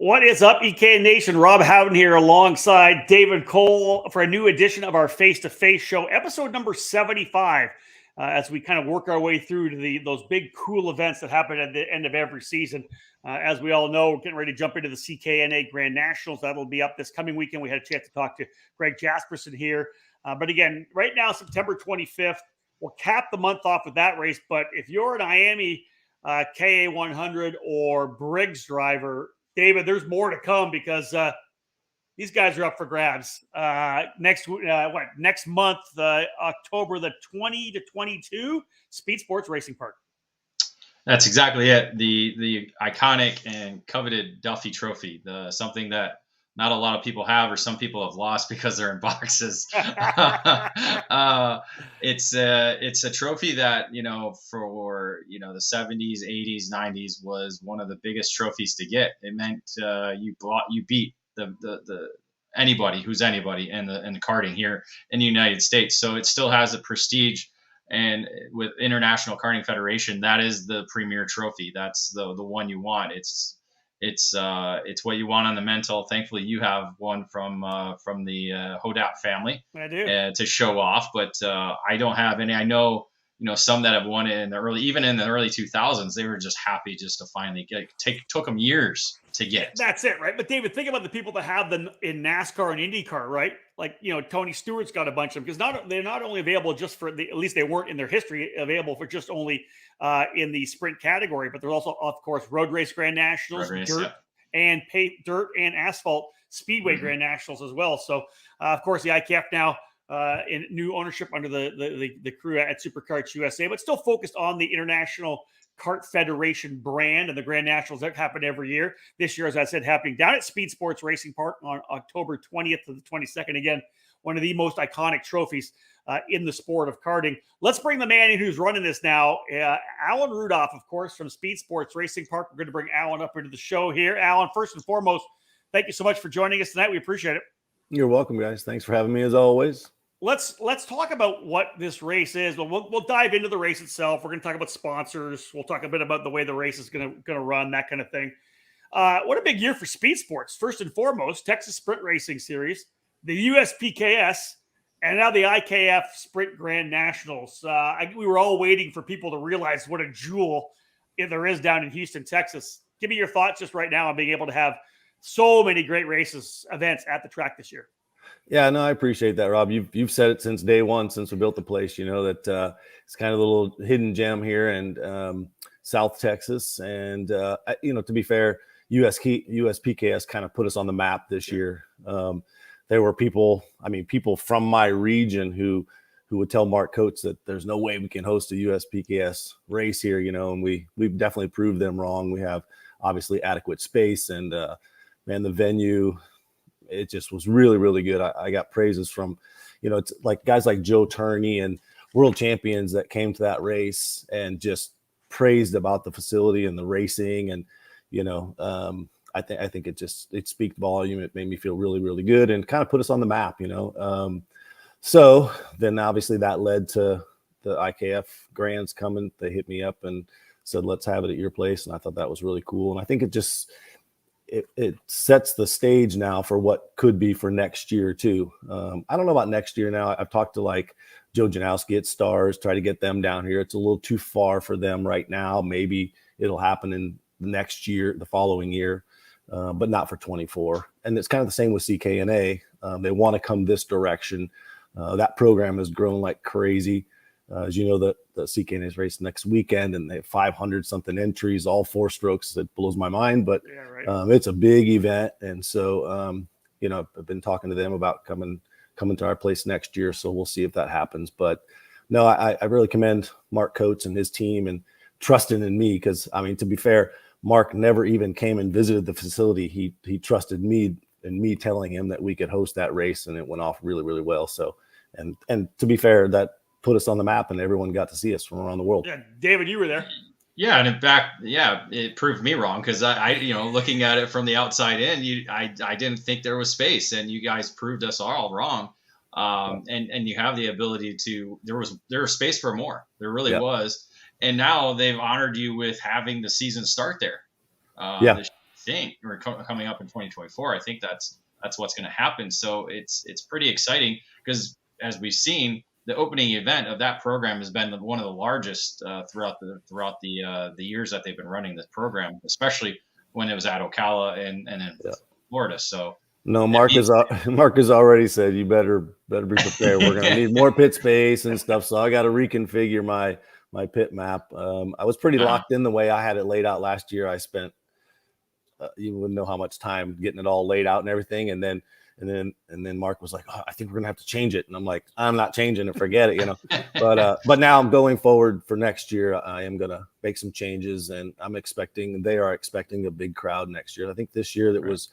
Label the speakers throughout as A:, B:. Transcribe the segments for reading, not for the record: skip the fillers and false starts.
A: What is up, EK Nation? Rob Howden here alongside David Cole for a new edition of our Face2Face show, episode number 75, as we kind of work our way through to those big, cool events that happen at the end of every season. As we all know, we're getting ready to jump into the CKNA GrandNationals. That'll be up this coming weekend. We had a chance to talk to Greg Jasperson here. But again, right now, September 25th, we'll cap the month off with that race. But if you're an IAME KA100 or Briggs driver, David, there's more to come because these guys are up for grabs. Next month, October the 20 to 22, Speedsportz Racing Park.
B: That's exactly it. The iconic and coveted Duffy trophy, something that not a lot of people have, or some people have lost because they're in boxes. It's a trophy that, for the 70s, 80s, 90s was one of the biggest trophies to get. It meant you beat the anybody who's anybody in the karting here in the United States. So it still has a prestige. And with International Karting Federation, that is the premier trophy. That's the one you want. It's what you want on the mental. Thankfully, you have one from the Hodap family.
A: I do.
B: To show off, but I don't have any. I know some that have won it in the early 2000s. They were just happy just to finally get. Took them years to get.
A: That's it, right? But David, think about the people that have them in NASCAR and IndyCar, right? Like Tony Stewart's got a bunch of them because they're not only available just for at least they weren't in their history available for just only in the sprint category, but there's also, of course, road race GrandNationals, dirt and asphalt speedway GrandNationals as well. So, of course, the IKF now in new ownership under the crew at SuperKarts USA, but still focused on the International Kart Federation brand and the GrandNationals that happen every year. This year, as I said, happening down at Speedsportz Racing Park on October 20th to the 22nd. Again, one of the most iconic trophies in the sport of karting. Let's bring the man in who's running this now. Alan Rudolph, of course, from Speedsportz Racing Park. We're going to bring Alan up into the show here. Alan, first and foremost, thank you so much for joining us tonight. We appreciate it.
C: You're welcome, guys. Thanks for having me as always.
A: Let's talk about what this race is. We'll dive into the race itself. We're going to talk about sponsors. We'll talk a bit about the way the race is going to run, that kind of thing. What a big year for Speedsportz. First and foremost, Texas Sprint Racing Series, the USPKS, and now the IKF Sprint GrandNationals. We were all waiting for people to realize what a jewel there is down in Houston, Texas. Give me your thoughts just right now on being able to have so many great events at the track this year.
C: Yeah, no, I appreciate that, Rob. You've said it since day one, since we built the place, that it's kind of a little hidden gem here in South Texas. And, to be fair, USPKS kind of put us on the map this year. There were people from my region who would tell Mark Coates that there's no way we can host a USPKS race here, and we've definitely proved them wrong. We have obviously adequate space and, the venue, it just was really, really good. I got praises from, it's like guys like Joe Turney and world champions that came to that race and just praised about the facility and the racing. And, I think it speaks volume. It made me feel really, really good and kind of put us on the map, So then obviously that led to the IKF Grands coming. They hit me up and said, let's have it at your place. And I thought that was really cool. And I think it sets the stage now for what could be for next year too. I don't know about next year now. I've talked to like Joe Janowski at Stars, try to get them down here. It's a little too far for them right now. Maybe it'll happen in the next year, the following year, but not for 24. And it's kind of the same with CKNA. They want to come this direction. That program has grown like crazy. As you know, the CKNA is raced next weekend, and they have 500 something entries, all 4 strokes. It blows my mind, but
A: yeah, right.
C: It's a big event, and so I've been talking to them about coming to our place next year. So we'll see if that happens. But no, I really commend Mark Coates and his team and trusting in me because to be fair, Mark never even came and visited the facility. He trusted me and me telling him that we could host that race, and it went off really, really well. So and to be fair, that put us on the map and everyone got to see us from around the world.
A: Yeah, David, you were there.
B: Yeah, and in fact, it proved me wrong because I looking at it from the outside in, I didn't think there was space, and you guys proved us all wrong. And you have the ability to. There was space for more. There really was, and now they've honored you with having the season start there. think, or coming up in 2024. I think that's what's going to happen. So it's pretty exciting because, as we've seen, the opening event of that program has been one of the largest throughout the years that they've been running this program, especially when it was at Ocala and in Florida. So
C: no, Mark has already said you better be prepared. We're going to need more pit space and stuff. So I got to reconfigure my pit map. I was pretty locked in the way I had it laid out last year. I spent you wouldn't know how much time getting it all laid out and everything, and then Mark was like, oh, I think we're gonna have to change it, and I'm like, I'm not changing it, forget it, but now I'm going forward for next year. I am gonna make some changes, and they are expecting a big crowd next year. I think this year that was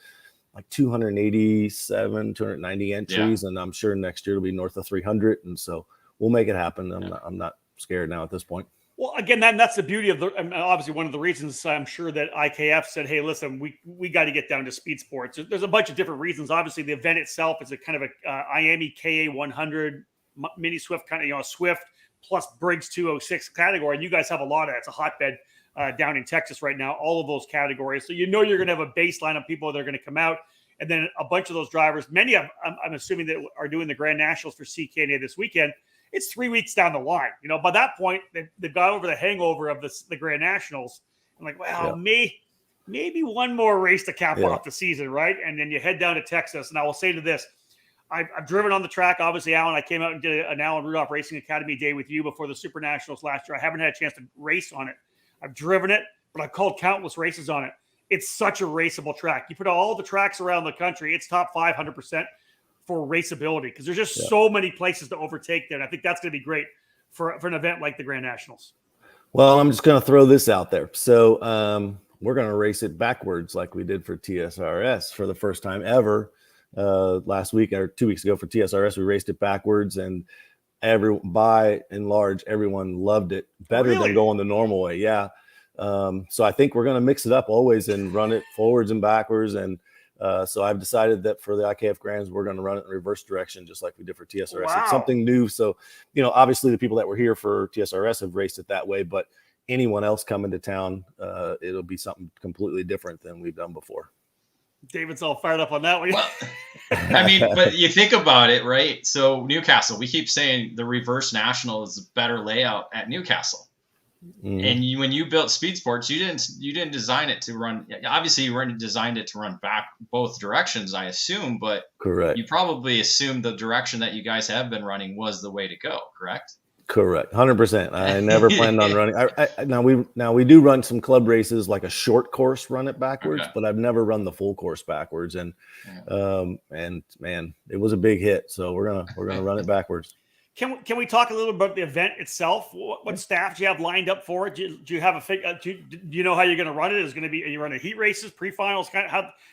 C: like 290 entries, and I'm sure next year it'll be north of 300, and so we'll make it happen. I'm not scared now at this point.
A: Well, again, that's the beauty of obviously one of the reasons I'm sure that IKF said, hey, listen, we got to get down to Speedsportz. There's a bunch of different reasons. Obviously, the event itself is a kind of a IAME KA100 mini Swift, kind of, Swift plus Briggs 206 category. And you guys have a lot of that. It's a hotbed down in Texas right now, all of those categories. So you're going to have a baseline of people that are going to come out. And then a bunch of those drivers, many of them, I'm assuming that are doing the GrandNationals for CKNA this weekend. It's 3 weeks down the line. By that point, they've got over the hangover of the GrandNationals. I'm like, well, maybe one more race to cap off the season, right? And then you head down to Texas. And I will say to this, I've driven on the track. Obviously, Alan, I came out and did an Alan Rudolph Racing Academy day with you before the Super Nationals last year. I haven't had a chance to race on it. I've driven it, but I've called countless races on it. It's such a raceable track. You put all the tracks around the country, it's top 500%. For raceability, because there's just so many places to overtake there. And I think that's going to be great for an event like the GrandNationals. Well,
C: I'm just going to throw this out there. So we're going to race it backwards like we did for TSRS for the first time ever. Last week or 2 weeks ago for TSRS, we raced it backwards, and by and large, everyone loved it better than going the normal way. Yeah. So I think we're going to mix it up always and run it forwards and backwards. And so I've decided that for the IKF Grands, we're going to run it in reverse direction, just like we did for TSRS. Wow. It's something new. So, obviously the people that were here for TSRS have raced it that way, but anyone else coming to town, it'll be something completely different than we've done before.
A: David's all fired up on that one.
B: Well, I mean, but you think about it, right? So Newcastle, we keep saying the reverse national is a better layout at Newcastle. Mm-hmm. And when you built Speedsportz, you didn't design it to run. Obviously, you designed it to run back both directions, I assume. But
C: correct.
B: You probably assumed the direction that you guys have been running was the way to go. Correct.
C: 100%. I never planned on running. Now we do run some club races, like a short course, run it backwards, but I've never run the full course backwards. And man, it was a big hit. So we're gonna run it backwards.
A: Can we talk a little about the event itself? What staff do you have lined up for it? Do you have do you know how you're going to run it? Are you running heat races, pre-finals?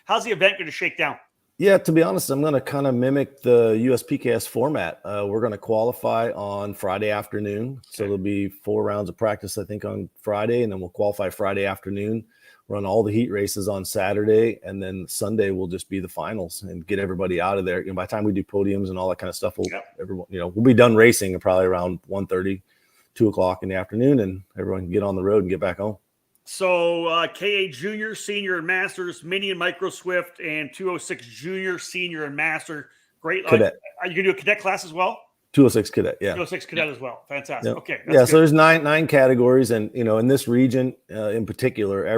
A: How's the event going to shake down?
C: Yeah, to be honest, I'm going to kind of mimic the USPKS format. We're going to qualify on Friday afternoon. So there'll be 4 rounds of practice, I think, on Friday, and then we'll qualify Friday afternoon, run all the heat races on Saturday, and then Sunday will just be the finals and get everybody out of there. By the time we do podiums and all that kind of stuff, we'll be done racing probably around 1:30, 2 o'clock in the afternoon, and everyone can get on the road and get back home.
A: So KA Junior, Senior, and Masters, Mini and Micro Swift, and 206 Junior, Senior, and Master. Great.
C: Cadet.
A: Are you going to do a cadet class as well?
C: 206 cadet, yeah.
A: 206 cadet as well. Fantastic.
C: Yep.
A: Okay.
C: Yeah, good. So there's nine categories, and in this region in particular,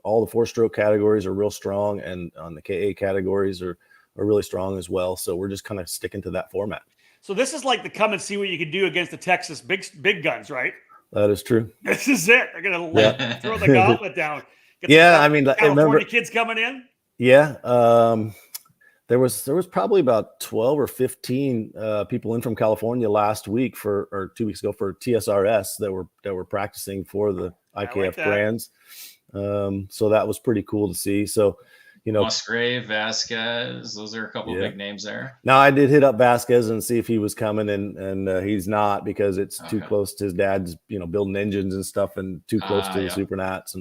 C: all the 4-stroke categories are real strong, and on the KA categories are really strong as well. So we're just kind of sticking to that format.
A: So this is like the come and see what you can do against the Texas big guns, right?
C: That is true.
A: This is it. They're going to throw the gauntlet down.
C: California
A: kids coming in.
C: Yeah. There was probably about 12 or 15 people in from California last week or 2 weeks ago for TSRS that were practicing for the IKF Grands. So that was pretty cool to see. So,
B: Musgrave, Vasquez, those are a couple of big names there.
C: Now I did hit up Vasquez and see if he was coming, and he's not, because it's too close to his dad's, building engines and stuff, and too close to the Supernats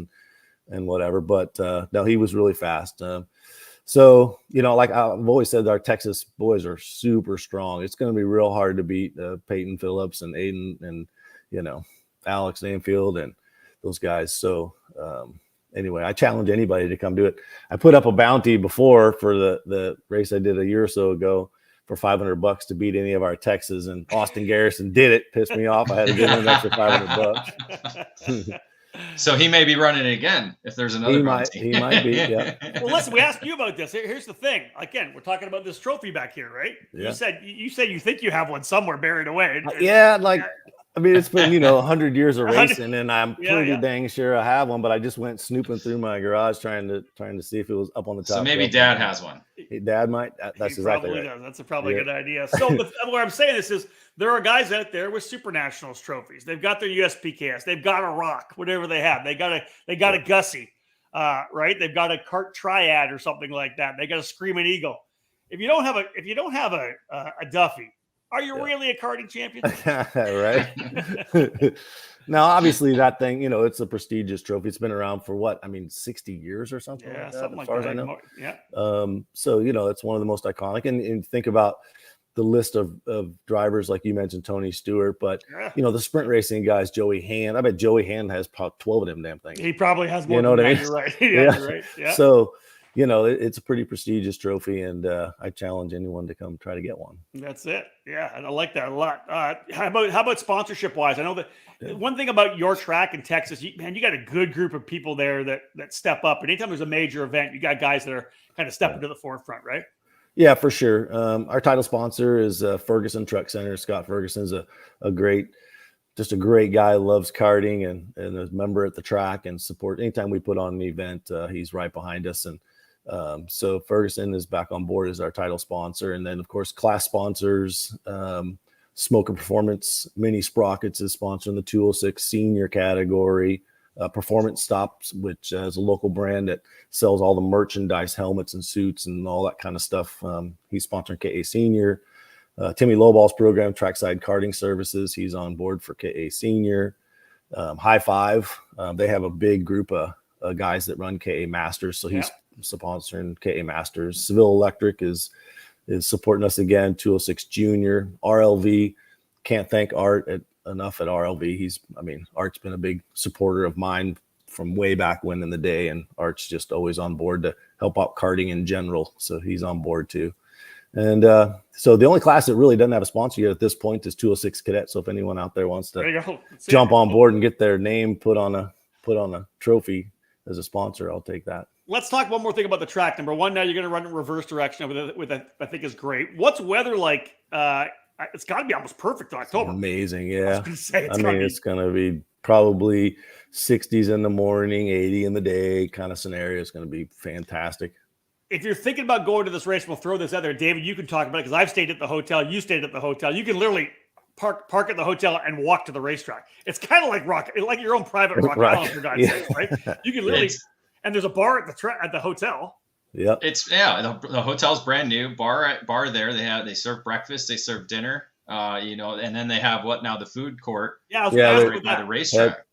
C: and whatever. But no, he was really fast. So, like I've always said, our Texas boys are super strong. It's going to be real hard to beat Peyton Phillips and Aiden and, Alex Danfield and those guys. So, anyway, I challenge anybody to come do it. I put up a bounty before for the race I did a year or so ago for $500 to beat any of our Texas, and Austin Garrison did it. Pissed me off. I had to give him an extra $500.
B: So he may be running it again if there's another bounty.
C: He might be. Yeah.
A: Well, listen, we asked you about this. Here's the thing. Again, we're talking about this trophy back here, right?
C: Yeah.
A: You said you think you have one somewhere buried away.
C: Yeah, like I mean, it's been 100 years of racing, and I'm pretty dang sure I have one. But I just went snooping through my garage trying to see if it was up on the top.
B: So maybe Dad has one.
C: Dad might. That's exactly right.
A: Does. That's probably a good idea. So what I'm saying is there are guys out there with Super Nationals trophies. They've got their USPKS. They've got a Rock, whatever they have. They got a Gussie, right? They've got a Kart Triad or something like that. They got a Screaming Eagle. If you don't have a Duffy, are you really a karting champion?
C: Right. Now, obviously, that thing, it's a prestigious trophy. It's been around for 60 years or something.
A: Yeah,
C: like that,
A: something
C: as
A: like
C: far
A: that.
C: as I know.
A: Yeah.
C: So, it's one of the most iconic. And think about the list of drivers, like you mentioned, Tony Stewart, but the sprint racing guys, Joey Hand. I bet Joey Hand has probably 12 of them damn things.
A: He probably has more.
C: You're right.
A: You're right. Yeah.
C: So, it's a pretty prestigious trophy, and I challenge anyone to come try to get one.
A: That's it. Yeah, and I like that a lot. How about sponsorship wise? I know that one thing about your track in Texas, you got a good group of people there that step up. And anytime there's a major event, you got guys that are kind of stepping to the forefront, right?
C: Yeah, for sure. Our title sponsor is Ferguson Truck Center. Scott Ferguson's a great guy, loves karting and is a member at the track and support. Anytime we put on an event, he's right behind us. And so Ferguson is back on board as our title sponsor. And then, of course, class sponsors, Smoker Performance, Mini Sprockets is sponsoring the 206 senior category. Performance Stops, which is a local brand that sells all the merchandise, helmets and suits and all that kind of stuff. He's sponsoring KA Senior. Timmy Lowball's program, Trackside Karting Services, he's on board for KA Senior. High Five, they have a big group of guys that run KA Masters, so he's sponsoring KA Masters. Seville Electric is supporting us again. 206 Junior. RLV, can't thank Art enough at RLV. Art's been a big supporter of mine from way back when in the day, and Art's just always on board to help out karting in general, so he's on board too. And so the only class that really doesn't have a sponsor yet at this point is 206 Cadet. So if anyone out there wants to jump on board and get their name put on a trophy as a sponsor, I'll take that.
A: Let's talk one more thing about the track. Number one, now you're going to run in reverse direction with I think is great. What's weather like? It's got to be almost perfect in October.
C: Amazing, yeah.
A: It's
C: going to be probably 60s in the morning, 80 in the day kind of scenario. It's going to be fantastic.
A: If you're thinking about going to this race, we'll throw this out there. David, you can talk about it because I've stayed at the hotel. You stayed at the hotel. You can literally park at the hotel and walk to the racetrack. It's kind of like your own private rock island, for God's sake, right? You can literally, and there's a bar at the hotel.
C: Yeah,
B: the hotel's brand new. Bar there. They serve breakfast, they serve dinner. And then they have the food court.
A: Yeah,
B: by the racetrack.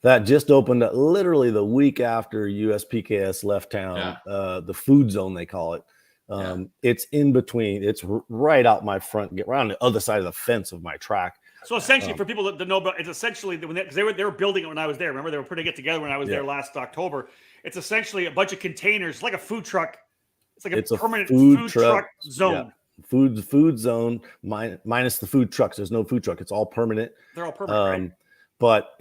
C: That just opened up literally the week after USPKS left town. The food zone, they call it. It's in between. It's right out my front, right on the other side of the fence of my track.
A: So essentially, for people that know about, it's essentially because they were building it when I was there. Remember, they were putting it together when I was there last October. It's essentially a bunch of containers. It's like a food truck. It's like a permanent food truck zone.
C: Yeah. Food zone minus the food trucks. There's no food truck. It's all permanent.
A: They're all permanent, right?
C: But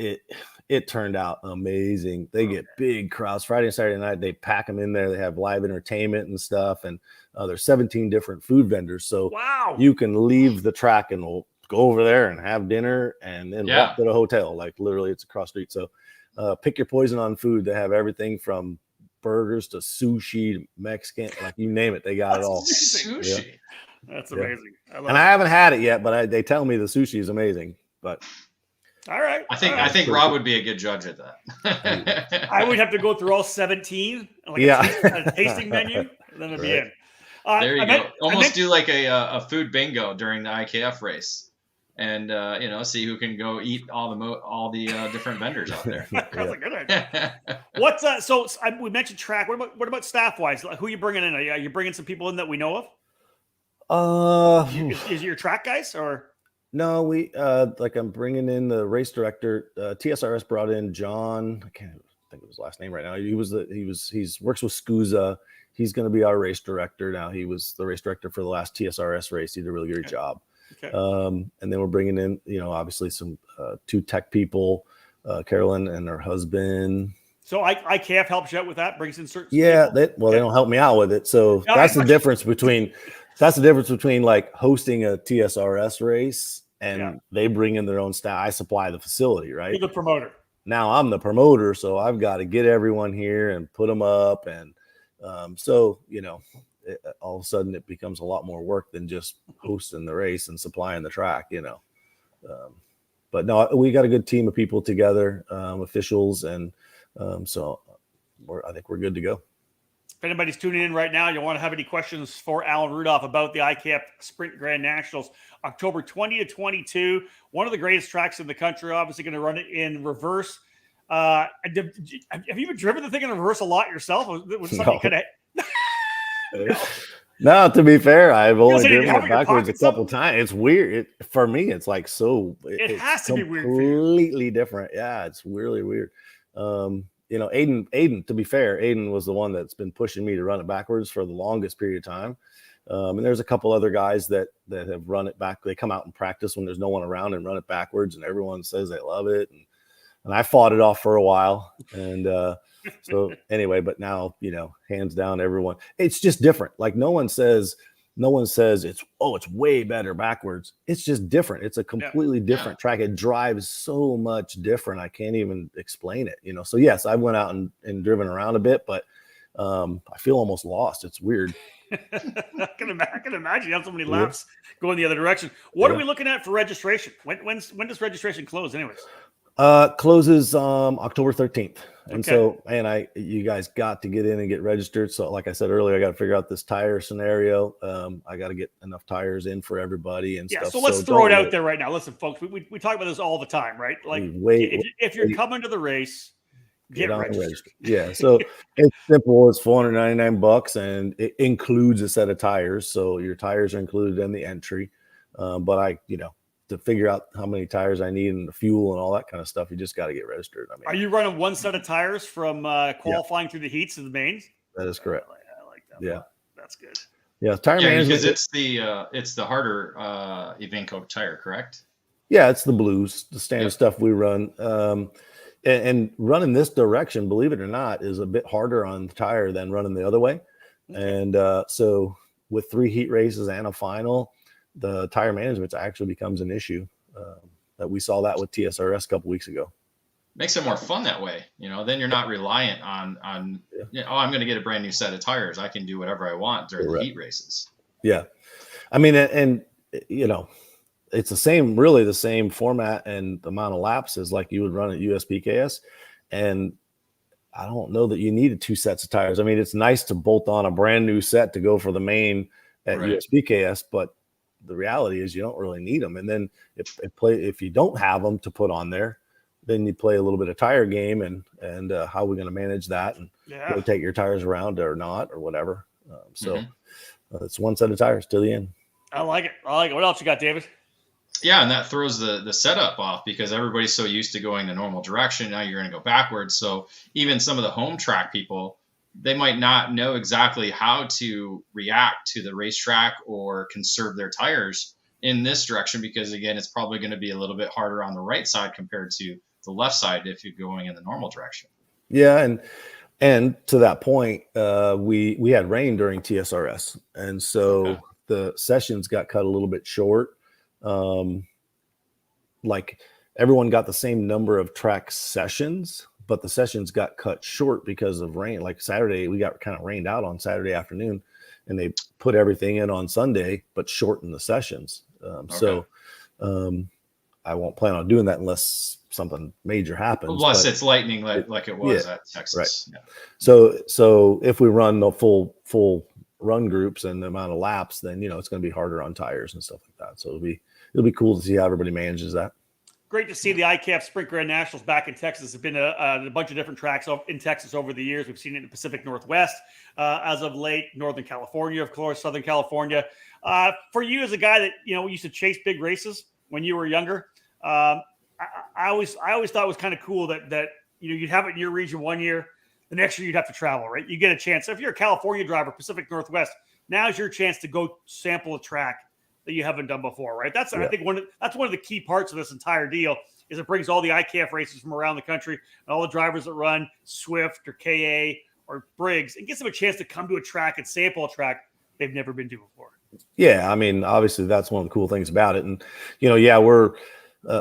C: it turned out amazing. They get big crowds. Friday and Saturday night, they pack them in there. They have live entertainment and stuff. And there's 17 different food vendors. So you can leave the track and we'll go over there and have dinner and then walk to the hotel. Like literally it's across the street. So pick your poison on food. They have everything from burgers to sushi, Mexican, like you name it. They got it all.
A: Sushi. Yeah. That's amazing.
C: I haven't had it yet, but they tell me the sushi is amazing. But
A: all right.
B: I think Rob would be a good judge at that.
A: I would have to go through all 17, a tasting menu, and then it'd be in.
B: There you go. Almost do like a food bingo during the IKF race, and see who can go eat all the different vendors out there.
A: That's a good idea. We mentioned track. What about staff wise? Who are you bringing in? Are you bringing some people in that we know of? Is it your track guys or?
C: No, I'm bringing in the race director. TSRS brought in John. think of his last name right now. He's works with SCUSA. He's going to be our race director now. He was the race director for the last TSRS race. He did a really great job.
A: Okay.
C: And then we're bringing in, obviously some 2 tech people, Carolyn and her husband.
A: So IKF helps you out with that, brings in certain.
C: Yeah, they don't help me out with it. So that's the difference between like hosting a TSRS race and they bring in their own staff. I supply the facility, right?
A: You're the promoter.
C: Now I'm the promoter, so I've got to get everyone here and put them up, and so all of a sudden it becomes a lot more work than just hosting the race and supplying the track, But no, we got a good team of people together, officials, and so I think we're good to go.
A: If anybody's tuning in right now, you want to have any questions for Alan Rudolph about the IKF Sprint Grand Nationals, October 20 to 22, one of the greatest tracks in the country, obviously going to run it in reverse. Have you even driven the thing in reverse a lot yourself? Was something
C: No, to be fair, I've only driven it backwards a couple times. It's weird. For me, it's like
A: it has to be weird.
C: Completely different. Yeah, it's really weird. Aiden, to be fair, Aiden was the one that's been pushing me to run it backwards for the longest period of time. And there's a couple other guys that have run it back. They come out and practice when there's no one around and run it backwards, and everyone says they love it. And I fought it off for a while. And so anyway, but now, hands down, everyone, it's just different. Like no one says it's way better backwards. It's just different. It's a completely different track. It drives so much different. I can't even explain it, So yes, I went out and driven around a bit, but I feel almost lost. It's weird.
A: I can imagine you have so many laps going the other direction. What are we looking at for registration? When does registration close anyways?
C: Closes October 13th. And you guys got to get in and get registered. So like I said earlier, I got to figure out this tire scenario. I got to get enough tires in for everybody and stuff.
A: So let's throw it out there right now. Listen, folks, we talk about this all the time, right? Like if you're coming to the race, get registered. Yeah. So it's simple. It's $499 and it includes a set of tires. So your tires are included in the entry. But to figure out how many tires I need and the fuel and all that kind of stuff, you just got to get registered. I mean, are you running one set of tires from qualifying through the heats to the mains? That is correct. I like that. Yeah, that's good. Yeah, tire management.
B: Because it's the harder Iveco tire, correct?
C: Yeah, it's the blues, the standard stuff we run. And running this direction, believe it or not, is a bit harder on the tire than running the other way. Okay. And so with 3 heat races and a final, the tire management actually becomes an issue. That we saw that with TSRS a couple weeks ago.
B: Makes it more fun that way. Then you're not reliant on I'm going to get a brand new set of tires. I can do whatever I want during the heat races.
C: Yeah. I mean, and it's the same format and the amount of laps as like you would run at USPKS. And I don't know that you needed 2 sets of tires. I mean, it's nice to bolt on a brand new set to go for the main at USPKS, but the reality is you don't really need them. And then if you don't have them to put on there, then you play a little bit of tire game and how are we going to manage that and take your tires around or not or whatever. It's one set of tires to the end.
A: I like it. What else you got, David?
B: Yeah, and that throws the setup off because everybody's so used to going the normal direction. Now you're going to go backwards. So even some of the home track people, they might not know exactly how to react to the racetrack or conserve their tires in this direction because, again, it's probably going to be a little bit harder on the right side compared to the left side if you're going in the normal direction.
C: Yeah, and to that point, we had rain during TSRS, and so the sessions got cut a little bit short. Like everyone got the same number of track sessions, but the sessions got cut short because of rain. Like Saturday, we got kind of rained out on Saturday afternoon, and they put everything in on Sunday, but shortened the sessions. So I won't plan on doing that unless something major happens.
B: Unless it's lightning like it was at Texas.
C: Right. Yeah. So if we run the full run groups and the amount of laps, then it's going to be harder on tires and stuff like that. So it'll be cool to see how everybody manages that.
A: Great to see the IKF Sprint Grand Nationals back in Texas. There's been a bunch of different tracks in Texas over the years. We've seen it in the Pacific Northwest as of late, Northern California, of course, Southern California. For you as a guy that used to chase big races when you were younger, I always thought it was kind of cool that you'd have it in your region one year, the next year you'd have to travel, right? You get a chance. So if you're a California driver, Pacific Northwest, now's your chance to go sample a track that you haven't done before, right? That's I think that's one of the key parts of this entire deal is it brings all the IKF races from around the country and all the drivers that run Swift or KA or Briggs and gives them a chance to come to a track and sample a track they've never been to before.
C: Yeah, I mean, obviously that's one of the cool things about it. And, we're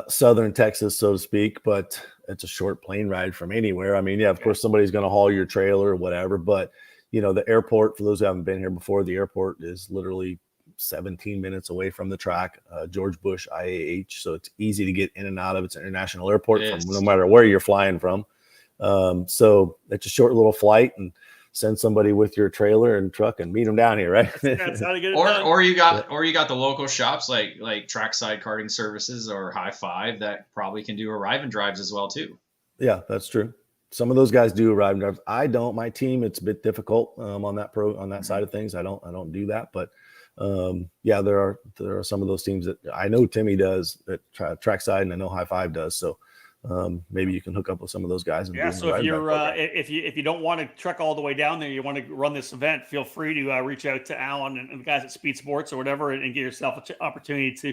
C: southern Texas, so to speak, but it's a short plane ride from anywhere. I mean, of course, somebody's going to haul your trailer or whatever, but, the airport, for those who haven't been here before, the airport is literally 17 minutes away from the track, George Bush IAH. So it's easy to get in and out of. It's an international airport from no matter where you're flying from. So it's a short little flight and send somebody with your trailer and truck and meet them down here, right?
A: That's how to get it done.
B: Or you got the local shops like Trackside Karting Services or High Five that probably can do arrive and drives as well too.
C: Yeah, that's true. Some of those guys do arrive and drives. I don't. My team, it's a bit difficult on that side of things. I don't do that, but there are some of those teams that I know Timmy does at Trackside, and I know High Five does. So maybe you can hook up with some of those guys. And
A: so if you're if you don't want to trek all the way down there, you want to run this event, feel free to reach out to Alan and the guys at Speedsportz or whatever, and get yourself an opportunity to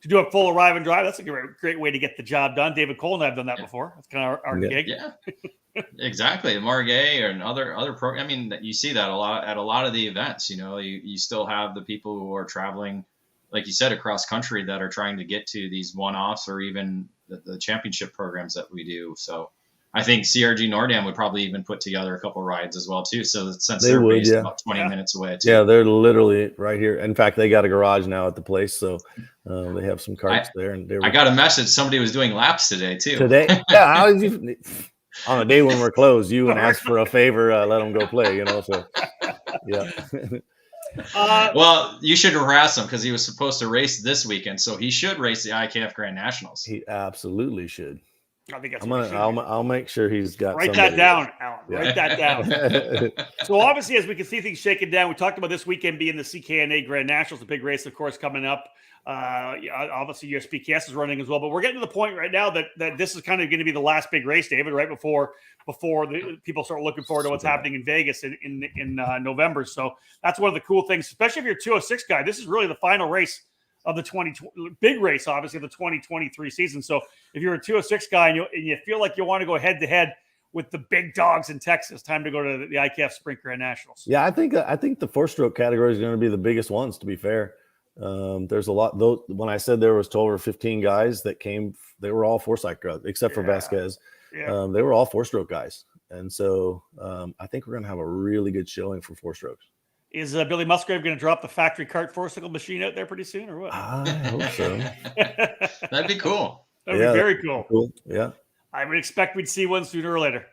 A: do a full arrive and drive. That's a great way to get the job done. David Cole and I have done that before. That's kind of our gig.
B: Yeah. Exactly. Margay and other I mean, you see that a lot at a lot of the events. You still have the people who are traveling, like you said, across country that are trying to get to these one-offs or even the championship programs that we do. So I think CRG Nordam would probably even put together a couple rides as well too. So since they're based about 20 minutes away too.
C: Yeah, they're literally right here. In fact, they got a garage now at the place, so they have some carts there. And
B: I got a message somebody was doing laps today too.
C: Yeah. How did you? On a day when we're closed, you and ask for a favor, let them go play, So, yeah.
B: Well, you should harass him because he was supposed to race this weekend, so he should race the IKF GrandNationals.
C: He absolutely should.
A: I think that's
C: I'll make sure he's got.
A: Write that down, Alan. Write that down. So obviously, as we can see things shaking down, we talked about this weekend being the CKNA GrandNationals, the big race, of course, coming up. Obviously USPKS is running as well, but we're getting to the point right now that this is kind of going to be the last big race, David, right before the people start looking forward to what's happening in Vegas in November. So that's one of the cool things, especially if you're a 206 guy. This is really the final race of the big race, obviously, of the 2023 season. So if you're a 206 guy and you feel like you want to go head to head with the big dogs in Texas, time to go to the IKF Sprint GrandNationals.
C: Yeah, I think the 4-stroke category is going to be the biggest ones, to be fair. There's a lot. When I said there was 12 or 15 guys that came, they were all 4-stroke guys, except for Vasquez. Yeah. They were all 4-stroke guys, and so I think we're going to have a really good showing for 4-strokes.
A: Is Billy Musgrave going to drop the factory kart 4-cycle machine out there pretty soon, or what?
C: I hope so.
B: That'd be cool.
A: That'd be very cool.
C: Yeah,
A: I would expect we'd see one sooner or later.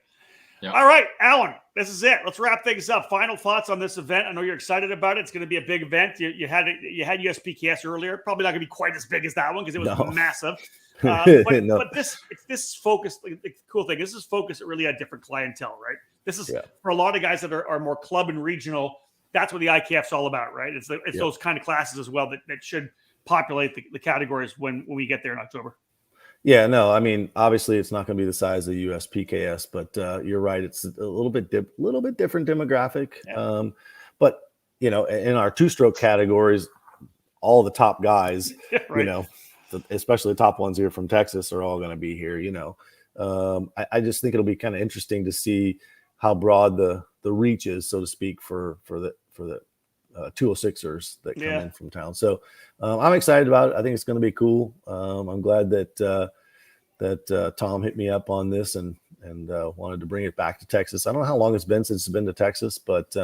B: Yep.
A: All right, Alan, this is it. Let's wrap things up. Final thoughts on this event. I know you're excited about it. It's going to be a big event. You had USPKS earlier. Probably not going to be quite as big as that one because it was massive. But this focus. The cool thing, this is focused really at different clientele, right? This is for a lot of guys that are more club and regional. That's what the IKF's all about, right? It's those kind of classes as well that should populate the categories when we get there in October.
C: Yeah, no, I mean, obviously it's not going to be the size of USPKS, but you're right. It's a little bit different demographic. Yeah. But, in our 2-stroke categories, all the top guys, right. Especially the top ones here from Texas are all going to be here, I just think it'll be kind of interesting to see how broad the reach is, so to speak, for the 206ers that come in from town. So I'm excited about it. I think it's going to be cool. I'm glad that Tom hit me up on this and wanted to bring it back to Texas. I don't know how long it's been since it's been to Texas, but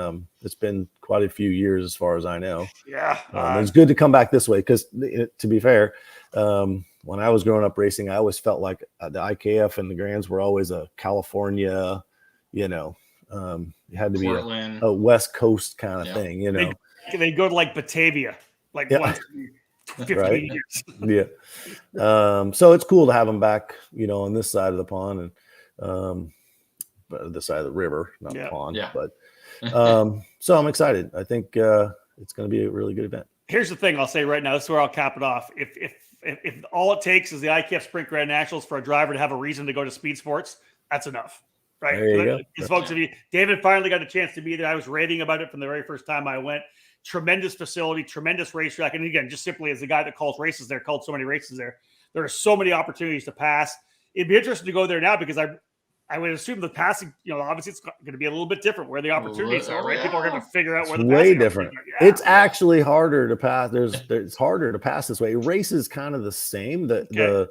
C: it's been quite a few years as far as I know.
A: Yeah.
C: It's good to come back this way because, to be fair, when I was growing up racing, I always felt like the IKF and the Grands were always a California, you had to be a West Coast kind of thing,
A: They go to like Batavia, once 50 years.
C: Yeah. So it's cool to have them back, on this side of the pond and this side of the river, not the pond. Yeah. But so I'm excited. I think it's going to be a really good event.
A: Here's the thing I'll say right now. This is where I'll cap it off. If all it takes is the IKF Sprint GrandNationals for a driver to have a reason to go to Speedsportz, that's enough. Right.
C: There you go.
A: Because folks, if you, David finally got a chance to be there. I was raving about it from the very first time I went. Tremendous facility, tremendous racetrack. And again, just simply as the guy that calls races there, called so many races there, there are so many opportunities to pass. It'd be interesting to go there now because I would assume the passing, obviously it's going to be a little bit different where the opportunities are, right? People are going to figure out where the
C: way
A: passing
C: different.
A: Yeah.
C: It's actually harder to pass. It's harder to pass this way. Race is kind of the same. The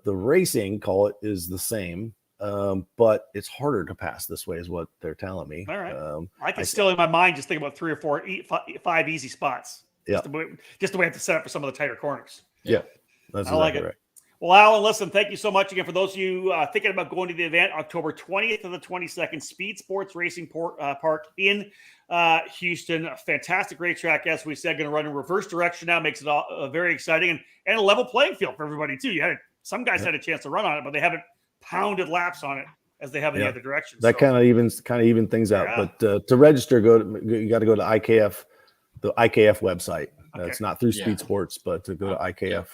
C: racing, call it, is the same. But it's harder to pass this way is what they're telling me.
A: All right. I can still in my mind just think about 3 or 4, 5 easy spots.
C: Yeah.
A: Just the way I have to set up for some of the tighter corners.
C: Yeah. That's
A: I like
C: exactly
A: it.
C: right.
A: Well, Alan, listen, thank you so much again for those of you thinking about going to the event, October 20th to the 22nd, Speedsportz Racing Park in Houston. A fantastic racetrack, as we said, going to run in reverse direction now, makes it all very exciting and a level playing field for everybody too. Some guys had a chance to run on it, but they haven't pounded laps on it as they have in the other direction.
C: That kind of even things out.
A: Yeah.
C: But to register, you got to go to IKF, the IKF website.
A: Okay.
C: It's not through Speedsportz, but to go to IKF.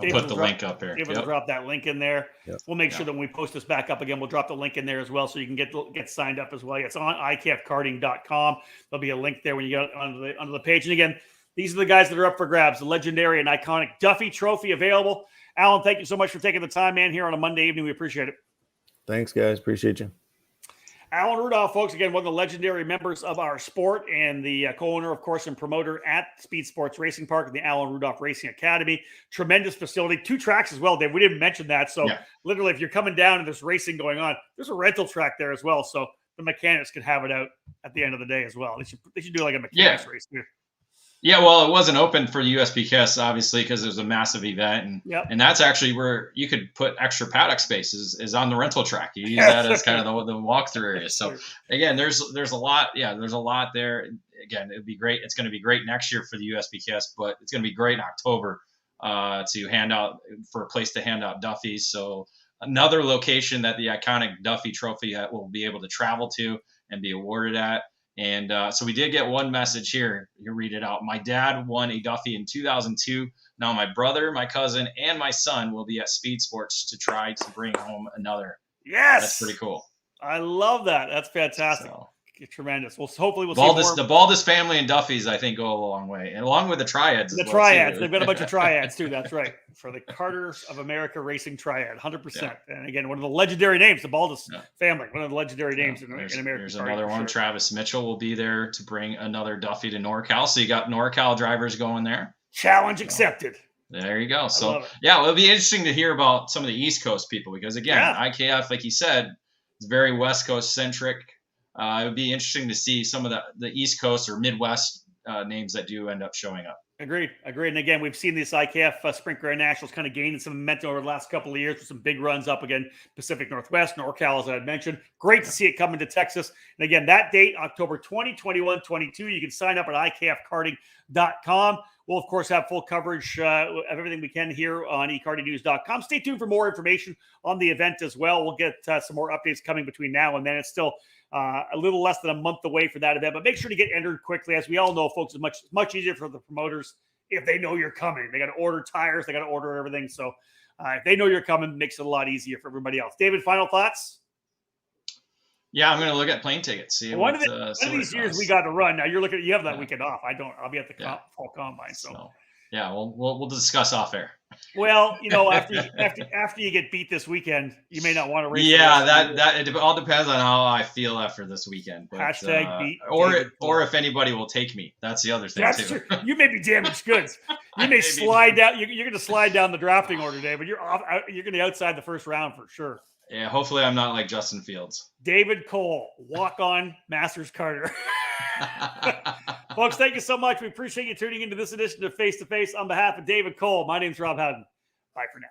B: I'll put the link up here.
A: David will drop that link in there.
C: Yep.
A: We'll make sure that when we post this back up again, we'll drop the link in there as well, so you can get signed up as well. It's on ikfkarting.com. There'll be a link there when you get onto the page. And again, these are the guys that are up for grabs. The legendary and iconic Duffy Trophy available. Alan, thank you so much for taking the time, man, here on a Monday evening. We appreciate it.
C: Thanks, guys. Appreciate you.
A: Alan Rudolph, folks, again, one of the legendary members of our sport and the co-owner, of course, and promoter at Speedsportz Racing Park and the Alan Rudolph Racing Academy. Tremendous facility. 2 tracks as well, Dave. We didn't mention that. So literally, if you're coming down and there's racing going on, there's a rental track there as well. So the mechanics can have it out at the end of the day as well. They should do like a mechanics race too.
B: Yeah, well, it wasn't open for the USPS, obviously, because it was a massive event. And that's actually where you could put extra paddock spaces is on the rental track. You use that as kind of the walkthrough area. So, again, there's a lot. Yeah, there's a lot there. Again, it would be great. It's going to be great next year for the USPS, but it's going to be great in October to hand out for a place to hand out Duffys. So another location that the iconic Duffy Trophy will be able to travel to and be awarded at. And so we did get one message here. You read it out. My dad won a Duffy in 2002. Now my brother, my cousin, and my son will be at Speedsportz to try to bring home another.
A: Yes.
B: That's pretty cool.
A: I love that. That's fantastic.
B: So,
A: tremendous. Well, hopefully we'll
B: see
A: more.
B: The Baldus family and Duffys, I think, go a long way. And along with the Triads.
A: The Triads. They've got a bunch of Triads, too. That's right. For the Carters of America Racing Triad. 100%. Yeah. And again, one of the legendary names, the Baldus family. One of the legendary names in American.
B: There's another one. Sure. Travis Mitchell will be there to bring another Duffy to NorCal. So you got NorCal drivers going there.
A: Challenge accepted.
B: There you go. So, it'll be interesting to hear about some of the East Coast people because, again, IKF, like you said, is very West Coast centric. It would be interesting to see some of the East Coast or Midwest names that do end up showing up.
A: Agreed. And again, we've seen this IKF Sprint GrandNationals kind of gaining some momentum over the last couple of years with some big runs up again, Pacific Northwest, NorCal, as I had mentioned. Great to see it coming to Texas. And again, that date, October 20, 21, 22, you can sign up at ikfkarting.com. We'll, of course, have full coverage of everything we can here on ekartingnews.com. Stay tuned for more information on the event as well. We'll get some more updates coming between now and then. It's still a little less than a month away for that event, but make sure to get entered quickly. As we all know, folks, it's much easier for the promoters if they know you're coming. They got to order tires, they got to order everything. So if they know you're coming, it makes it a lot easier for everybody else. David, final thoughts?
B: Yeah, I'm going to look at plane tickets. See
A: one of these years we got to run. Now you have that weekend off. I don't. I'll be at the fall combine. So
B: yeah, we'll discuss off air.
A: Well, after you get beat this weekend, you may not want to race.
B: Yeah, it all depends on how I feel after this weekend. But,
A: #beat
B: or if anybody will take me. That's the other thing.
A: That's
B: too.
A: True. You may be damaged goods. You may slide down. You're going to slide down the drafting order, David. You're going to be outside the first round for sure.
B: Yeah, hopefully I'm not like Justin Fields.
A: David Cole, walk-on Masters Carter. Folks, thank you so much. We appreciate you tuning into this edition of Face2Face. On behalf of David Cole, my name's Rob Howden. Bye for now.